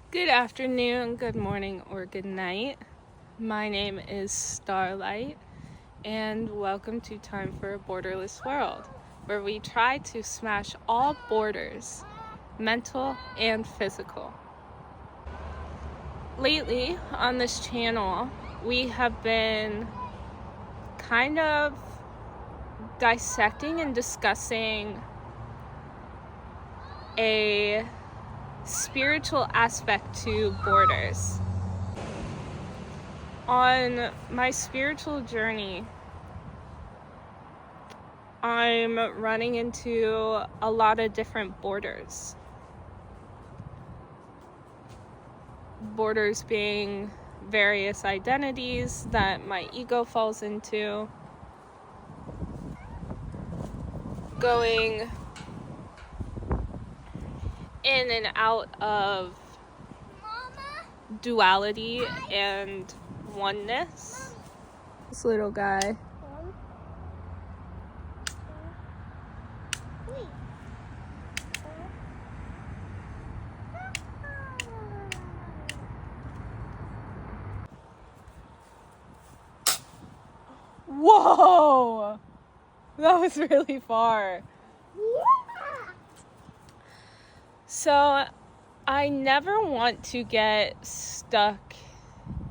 Good afternoon, good morning, or good night. My name is Starlight, and welcome to Time for a Borderless World, where we try to smash all borders, mental and physical. Lately, on this channel, we have been kind of dissecting and discussing a spiritual aspect to borders. On my spiritual journey, I'm running into a lot of different borders. Borders being various identities that my ego falls into, going in and out of duality and oneness. This little guy. Whoa! That was really far. So, I never want to get stuck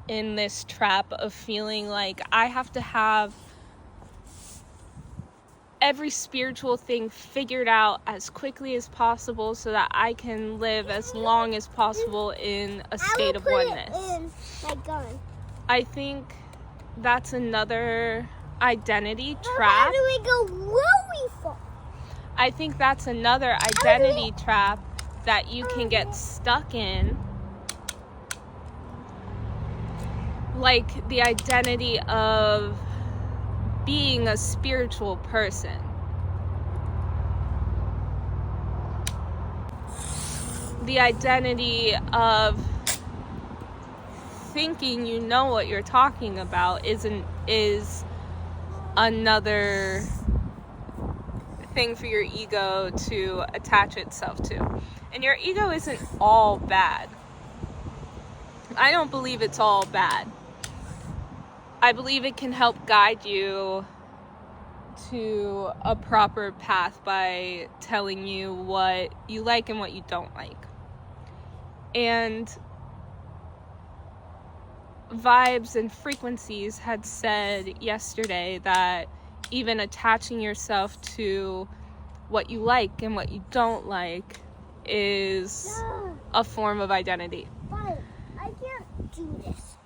in this trap of feeling like I have to have every spiritual thing figured out as quickly as possible so that I can live as long as possible in a state of oneness. In my gun. I think that's another identity trap. How do we go really far? I think that's another identity trap that you can get stuck in. Like the identity of being a spiritual person. The identity of thinking you know what you're talking about is another thing for your ego to attach itself to. And your ego isn't all bad. I don't believe it's all bad. I believe it can help guide you to a proper path by telling you what you like and what you don't like. And Vibes and Frequencies had said yesterday that even attaching yourself to what you like and what you don't like is a form of identity. Fine, I can't do this.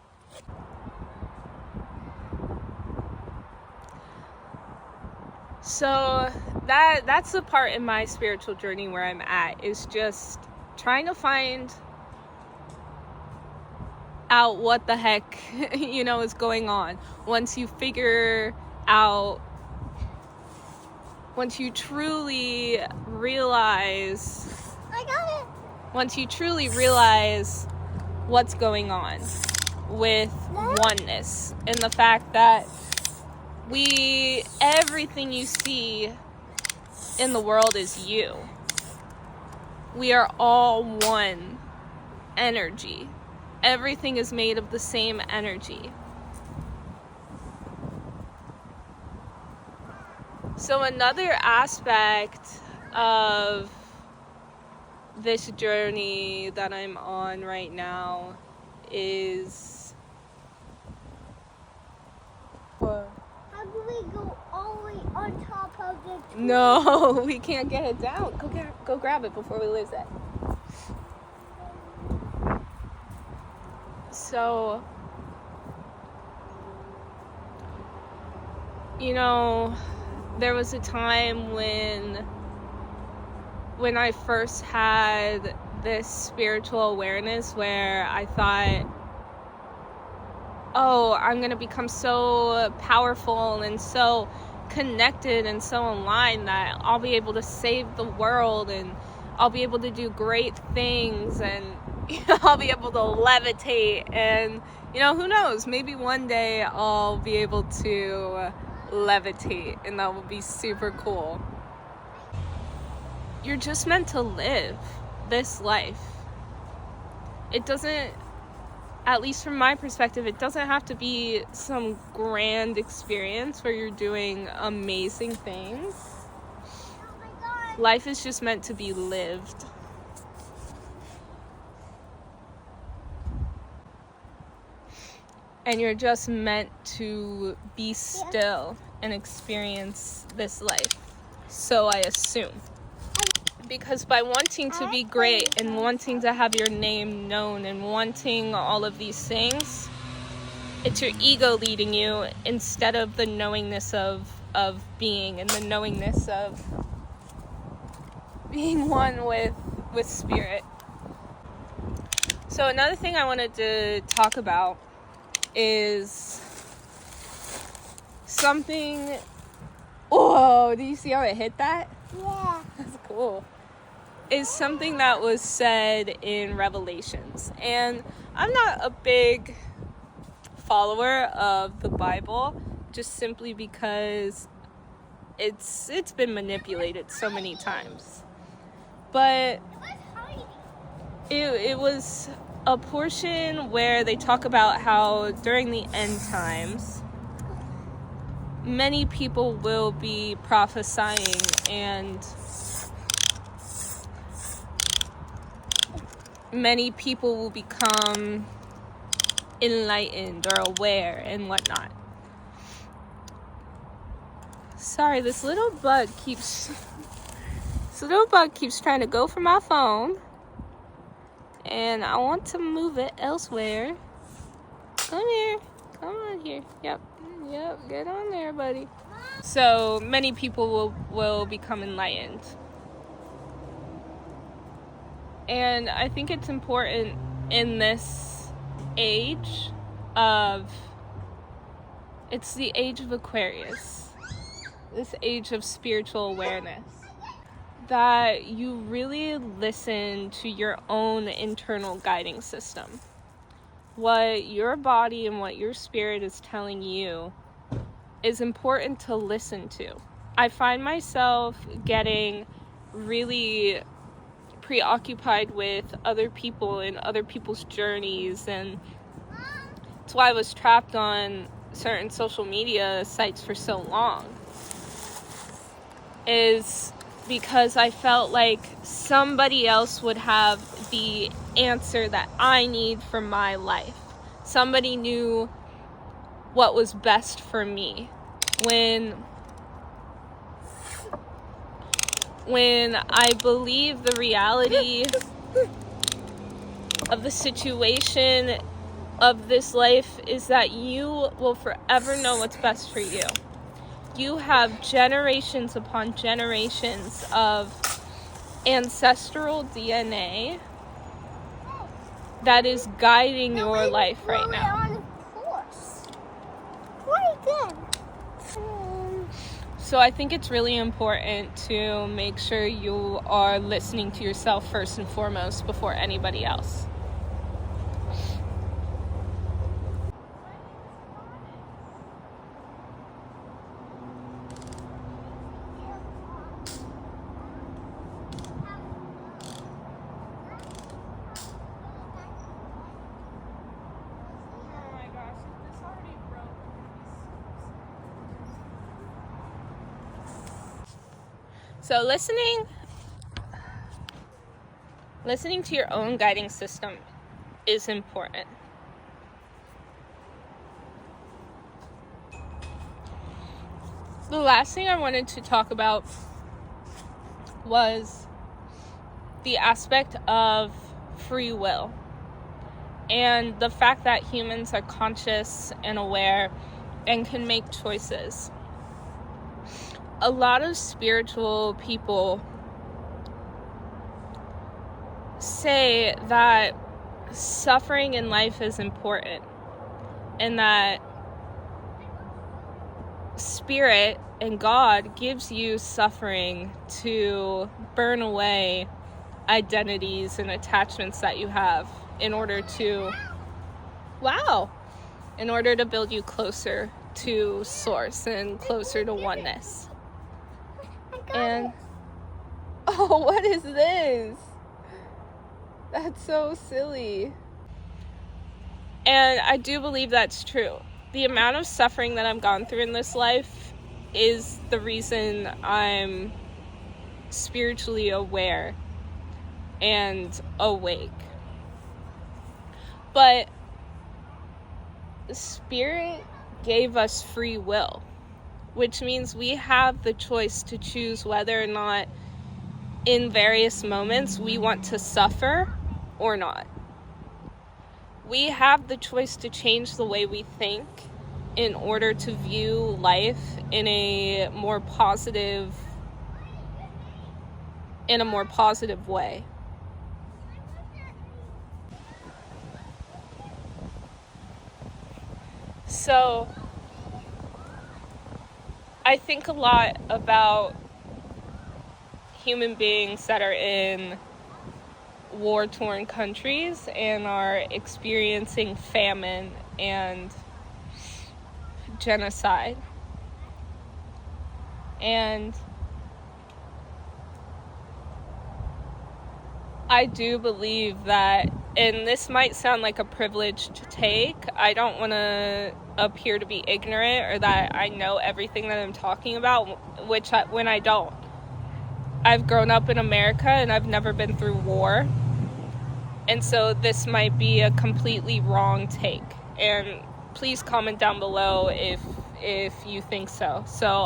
So that's the part in my spiritual journey where I'm at, is just trying to find out what the heck, is going on. Once you truly realize, I got it. Once you truly realize what's going on with oneness and the fact that everything you see in the world is you. We are all one energy. Everything is made of the same energy. So another aspect of this journey that I'm on right now is... How do we go all the way on top of the tree? No, we can't get it down. Go grab it before we lose it. So, there was a time when I first had this spiritual awareness where I thought, oh, I'm going to become so powerful and so connected and so aligned that I'll be able to save the world and I'll be able to do great things and I'll be able to levitate and, who knows, maybe one day I'll be able to levitate and that will be super cool. You're just meant to live this life. it doesn't, at least from my perspective, it doesn't have to be some grand experience where you're doing amazing things. Life is just meant to be lived. And you're just meant to be still and experience this life. So I assume. Because by wanting to be great and wanting to have your name known and wanting all of these things, it's your ego leading you instead of the knowingness of being and the knowingness of being one with spirit. So another thing I wanted to talk about is something. Whoa, do you see how it hit that? Yeah. That's cool. Is something that was said in Revelations. And I'm not a big follower of the Bible, just simply because it's been manipulated so many times. But it was a portion where they talk about how during the end times, many people will be prophesying and many people will become enlightened or aware and whatnot. Sorry, this little bug keeps trying to go for my phone, and I want to move it elsewhere. Come on here. Yep, get on there, buddy. So many people will become enlightened. And I think it's important in this age it's the age of Aquarius, this age of spiritual awareness, that you really listen to your own internal guiding system. What your body and what your spirit is telling you is important to listen to. I find myself getting really preoccupied with other people and other people's journeys, and that's why I was trapped on certain social media sites for so long, is because I felt like somebody else would have the answer that I need for my life. Somebody knew what was best for me. When I believe the reality of the situation of this life is that you will forever know what's best for you. You have generations upon generations of ancestral DNA that is guiding your life right now. On a course. What again? So I think it's really important to make sure you are listening to yourself first and foremost before anybody else. So listening to your own guiding system is important. The last thing I wanted to talk about was the aspect of free will and the fact that humans are conscious and aware and can make choices. A lot of spiritual people say that suffering in life is important and that spirit and God gives you suffering to burn away identities and attachments that you have in order to build you closer to source and closer to oneness. And what is this? That's so silly. And I do believe that's true. The amount of suffering that I've gone through in this life is the reason I'm spiritually aware and awake. But the Spirit gave us free will, which means we have the choice to choose whether or not in various moments we want to suffer or not. We have the choice to change the way we think in order to view life in a more positive way. So I think a lot about human beings that are in war-torn countries and are experiencing famine and genocide. And I do believe that, and this might sound like a privilege to take, I don't want to appear to be ignorant or that I know everything that I'm talking about, when I don't. I've grown up in America and I've never been through war. And so this might be a completely wrong take. And please comment down below if you think so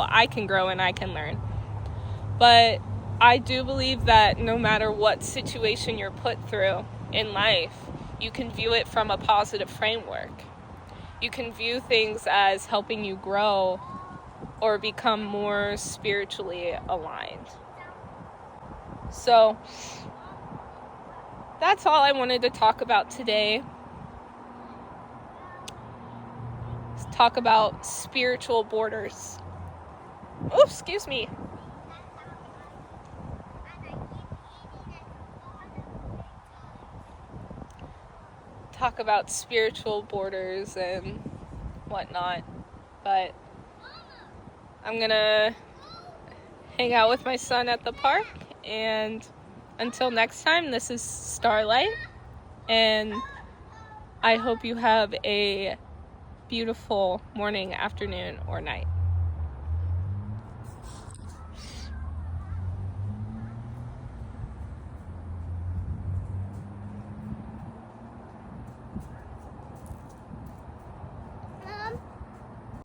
I can grow and I can learn. But I do believe that no matter what situation you're put through in life, you can view it from a positive framework. You can view things as helping you grow or become more spiritually aligned. So that's all I wanted to talk about today. Let's talk about spiritual borders. Oh, excuse me. Talk about spiritual borders and whatnot. But I'm gonna hang out with my son at the park, and until next time, this is Starlight, and I hope you have a beautiful morning, afternoon, or night.